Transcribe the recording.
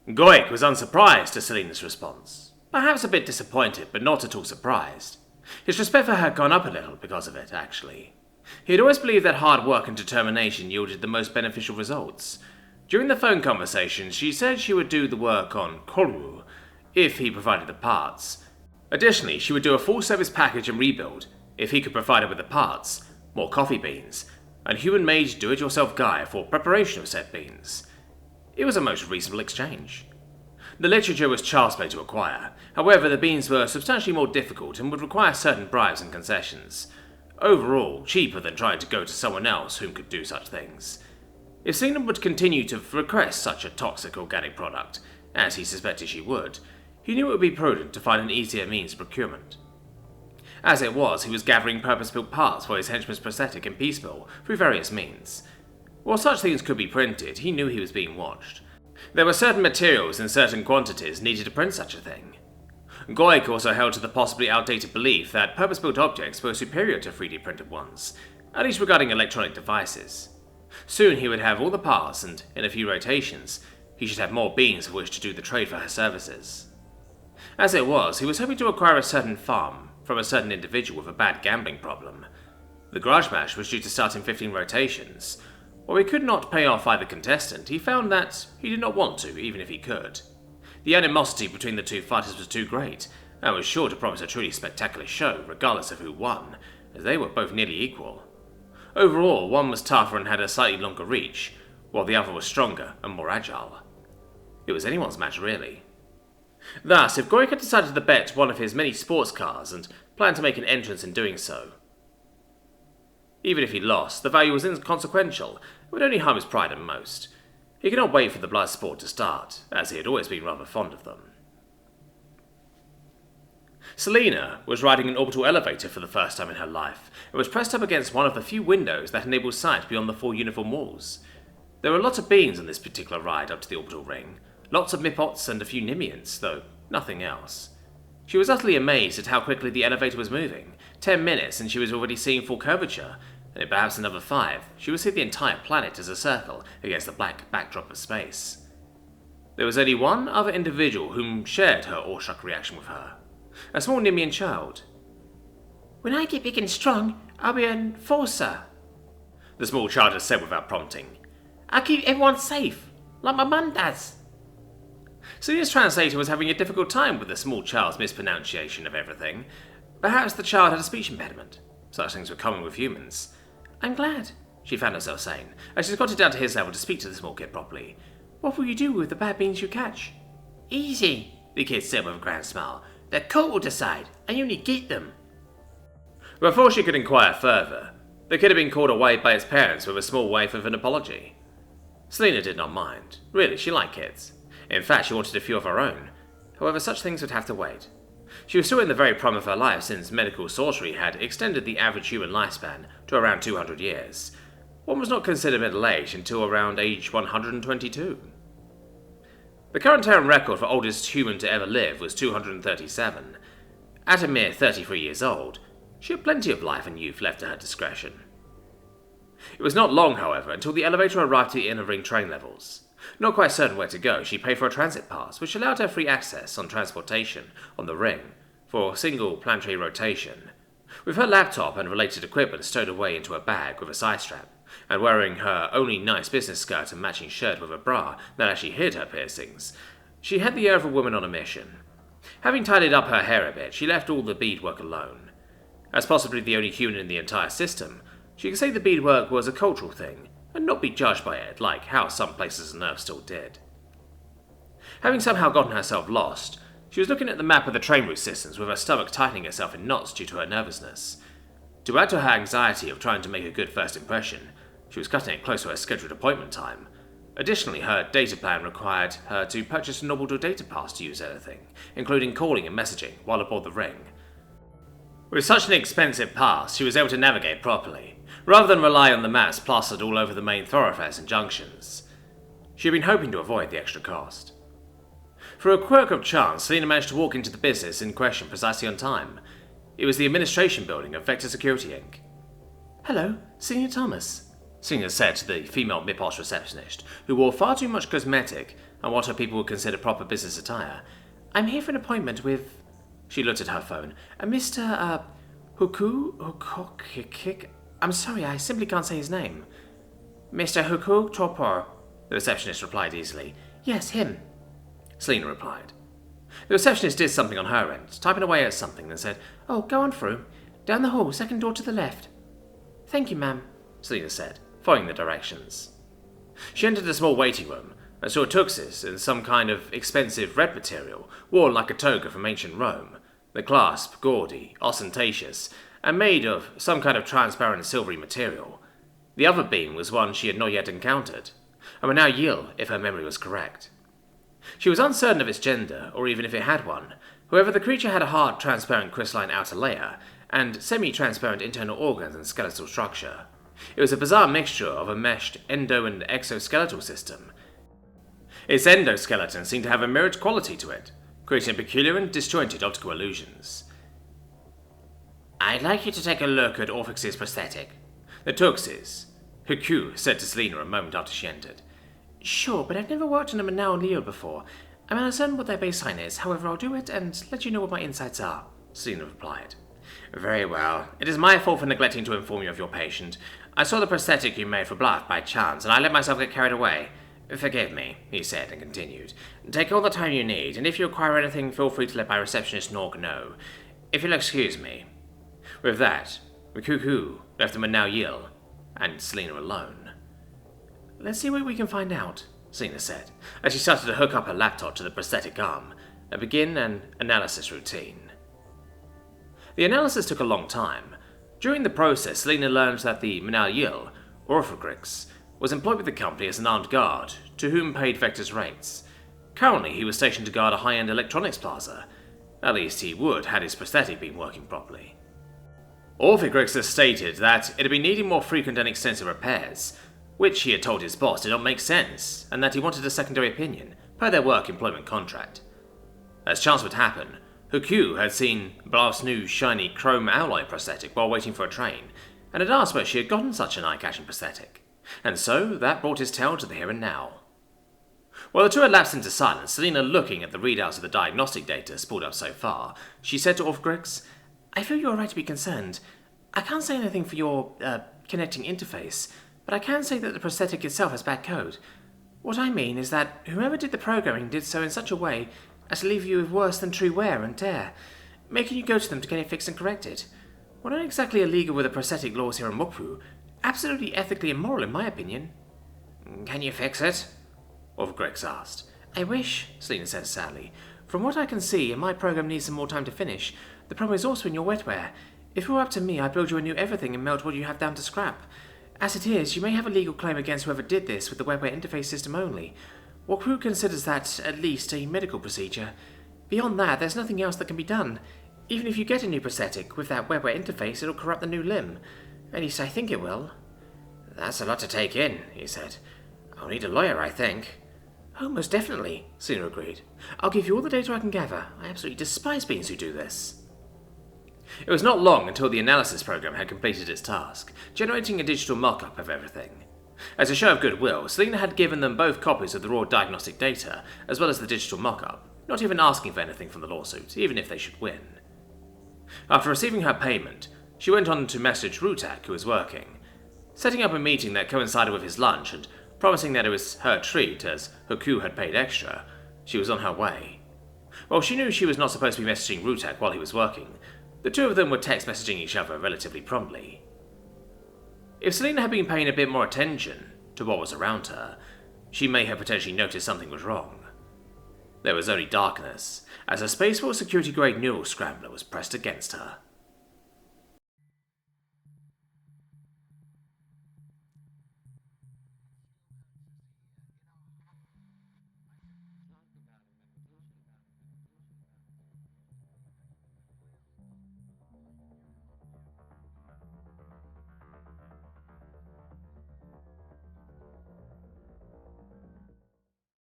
Goik was unsurprised to Selena's response. Perhaps a bit disappointed, but not at all surprised. His respect for her had gone up a little because of it, actually. He had always believed that hard work and determination yielded the most beneficial results. During the phone conversation, she said she would do the work on Koru if he provided the parts. Additionally, she would do a full-service package and rebuild if he could provide her with the parts, more coffee beans, and human-made do-it-yourself guy for preparation of said beans. It was a most reasonable exchange. The literature was child's play to acquire. However, the beans were substantially more difficult and would require certain bribes and concessions. Overall, cheaper than trying to go to someone else whom could do such things. If Selena would continue to request such a toxic organic product, as he suspected she would, he knew it would be prudent to find an easier means of procurement. As it was, he was gathering purpose-built parts for his henchman's prosthetic and piecemeal through various means. While such things could be printed, he knew he was being watched. There were certain materials in certain quantities needed to print such a thing. Goik also held to the possibly outdated belief that purpose-built objects were superior to 3D printed ones, at least regarding electronic devices. Soon he would have all the parts, and in a few rotations, he should have more beans for which to do the trade for her services. As it was, he was hoping to acquire a certain farm from a certain individual with a bad gambling problem. The garage match was due to start in 15 rotations. While he could not pay off either contestant, he found that he did not want to, even if he could. The animosity between the two fighters was too great, and was sure to promise a truly spectacular show, regardless of who won, as they were both nearly equal. Overall, one was tougher and had a slightly longer reach, while the other was stronger and more agile. It was anyone's match, really. Thus, if Goik had decided to bet one of his many sports cars and planned to make an entrance in doing so, even if he lost, the value was inconsequential. It would only harm his pride at most. He could not wait for the blood sport to start, as he had always been rather fond of them. Selena was riding an orbital elevator for the first time in her life, and was pressed up against one of the few windows that enabled sight beyond the 4 uniform walls. There were lots of beings on this particular ride up to the orbital ring, lots of Mipots and a few Nimians, though nothing else. She was utterly amazed at how quickly the elevator was moving. 10 minutes and she was already seeing full curvature, and in perhaps another 5, she would see the entire planet as a circle against the black backdrop of space. There was only one other individual whom shared her awestruck reaction with her. A small Nimian child. "When I get big and strong, I'll be an enforcer," the small child had said without prompting. "I'll keep everyone safe, like my mum does." Selena's translator was having a difficult time with the small child's mispronunciation of everything. Perhaps the child had a speech impediment. Such things were common with humans. "I'm glad," she found herself saying, as she's got it down to his level to speak to the small kid properly. "What will you do with the bad beans you catch?" "Easy," the kid said with a grand smile. "The court will decide, and you only get them." Before she could inquire further, the kid had been called away by its parents with a small wave of an apology. Selena did not mind. Really, she liked kids. In fact, she wanted a few of her own. However, such things would have to wait. She was still in the very prime of her life, since medical sorcery had extended the average human lifespan to around 200 years. One was not considered middle-aged until around age 122. The current Terran record for oldest human to ever live was 237. At a mere 33 years old, she had plenty of life and youth left to her discretion. It was not long, however, until the elevator arrived to the inner ring train levels. Not quite certain where to go, she paid for a transit pass, which allowed her free access on transportation on the ring for a single planetary rotation. With her laptop and related equipment stowed away into a bag with a side strap, and wearing her only nice business skirt and matching shirt with a bra that actually hid her piercings, she had the air of a woman on a mission. Having tidied up her hair a bit, she left all the beadwork alone. As possibly the only human in the entire system, she could say the beadwork was a cultural thing, and not be judged by it like how some places on Earth still did. Having somehow gotten herself lost, she was looking at the map of the train route systems with her stomach tightening herself in knots due to her nervousness. To add to her anxiety of trying to make a good first impression, she was cutting it close to her scheduled appointment time. Additionally, her data plan required her to purchase an orbital data pass to use anything, including calling and messaging while aboard the ring. With such an expensive pass, she was able to navigate properly, rather than rely on the maps plastered all over the main thoroughfares and junctions. She had been hoping to avoid the extra cost. Through a quirk of chance, Selena managed to walk into the business in question precisely on time. It was the administration building of Vector Security Inc. "Hello, Senior Thomas," Selena said to the female Mipos receptionist, who wore far too much cosmetic and what her people would consider proper business attire. "I'm here for an appointment with..." She looked at her phone. "A Mr. Hukuk... I'm sorry, I simply can't say his name." "Mr. Hukuk Torpor," the receptionist replied easily. "Yes, him," Selina replied. The receptionist did something on her end, typing away at something, then said, "Oh, go on through. Down the hall, second door to the left." "Thank you, ma'am," Selina said, following the directions. She entered a small waiting room and saw tuxes in some kind of expensive red material, worn like a toga from ancient Rome, the clasp gaudy, ostentatious, and made of some kind of transparent silvery material. The other being was one she had not yet encountered, and would now yield if her memory was correct. She was uncertain of its gender, or even if it had one. However, the creature had a hard, transparent crystalline outer layer, and semi-transparent internal organs and skeletal structure. It was a bizarre mixture of a meshed endo- and exoskeletal system. Its endoskeleton seemed to have a mirrored quality to it, creating peculiar and disjointed optical illusions. "I'd like you to take a look at Orphix's prosthetic." The tuxes, Huku said to Selina a moment after she entered. "Sure, but I've never worked on a Manal Leo before. I'm uncertain what their baseline is, however I'll do it and let you know what my insights are," Selina replied. "Very well. It is my fault for neglecting to inform you of your patient. I saw the prosthetic you made for Bluff by chance, and I let myself get carried away. Forgive me," he said, and continued. "Take all the time you need, and if you require anything, feel free to let my receptionist Norg know. If you'll excuse me." With that, Rikuku left them with Now Yil and Selina alone. "Let's see what we can find out," Selina said, as she started to hook up her laptop to the prosthetic arm and begin an analysis routine. The analysis took a long time. During the process, Selina learned that the Manal Yil, Orphagrix, was employed with the company as an armed guard, to whom paid Vector's rates. Currently, he was stationed to guard a high-end electronics plaza. At least he would, had his prosthetic been working properly. Orphagrix had stated that it had been needing more frequent and extensive repairs, which he had told his boss did not make sense, and that he wanted a secondary opinion, per their work employment contract. As chance would happen, Huku had seen Bluff's new shiny chrome alloy prosthetic while waiting for a train, and had asked where she had gotten such an eye-catching prosthetic, and so that brought his tale to the here and now. While the two had lapsed into silence, Selina looking at the readouts of the diagnostic data spooled up so far, she said to Orphagrix, "I feel you are right to be concerned. I can't say anything for your, connecting interface, but I can say that the prosthetic itself has bad code. What I mean is that whoever did the programming did so in such a way as to leave you with worse than true wear and tear, making you go to them to get it fixed and corrected. We're not exactly illegal with the prosthetic laws here in Mokpu, absolutely ethically immoral in my opinion." "Can you fix it?" Orphagrix asked. "I wish," Selina said sadly. "From what I can see, and my program needs some more time to finish, the problem is also in your wetware. If it were up to me, I'd build you a new everything and melt what you have down to scrap. As it is, you may have a legal claim against whoever did this with the wetware interface system only. Wakru considers that, at least, a medical procedure. Beyond that, there's nothing else that can be done. Even if you get a new prosthetic, with that wetware interface, it'll corrupt the new limb. At least I think it will." "That's a lot to take in," he said. "I'll need a lawyer, I think." "Oh, most definitely," Selina agreed. "I'll give you all the data I can gather. I absolutely despise beings who do this." It was not long until the analysis program had completed its task, generating a digital mock-up of everything. As a show of goodwill, Selina had given them both copies of the raw diagnostic data, as well as the digital mock-up, not even asking for anything from the lawsuit, even if they should win. After receiving her payment, she went on to message Rutak, who was working, setting up a meeting that coincided with his lunch and promising that it was her treat as Huku had paid extra. She was on her way. While she knew she was not supposed to be messaging Rutak while he was working, the two of them were text messaging each other relatively promptly. If Selina had been paying a bit more attention to what was around her, she may have potentially noticed something was wrong. There was only darkness, as a spaceport security-grade neural scrambler was pressed against her.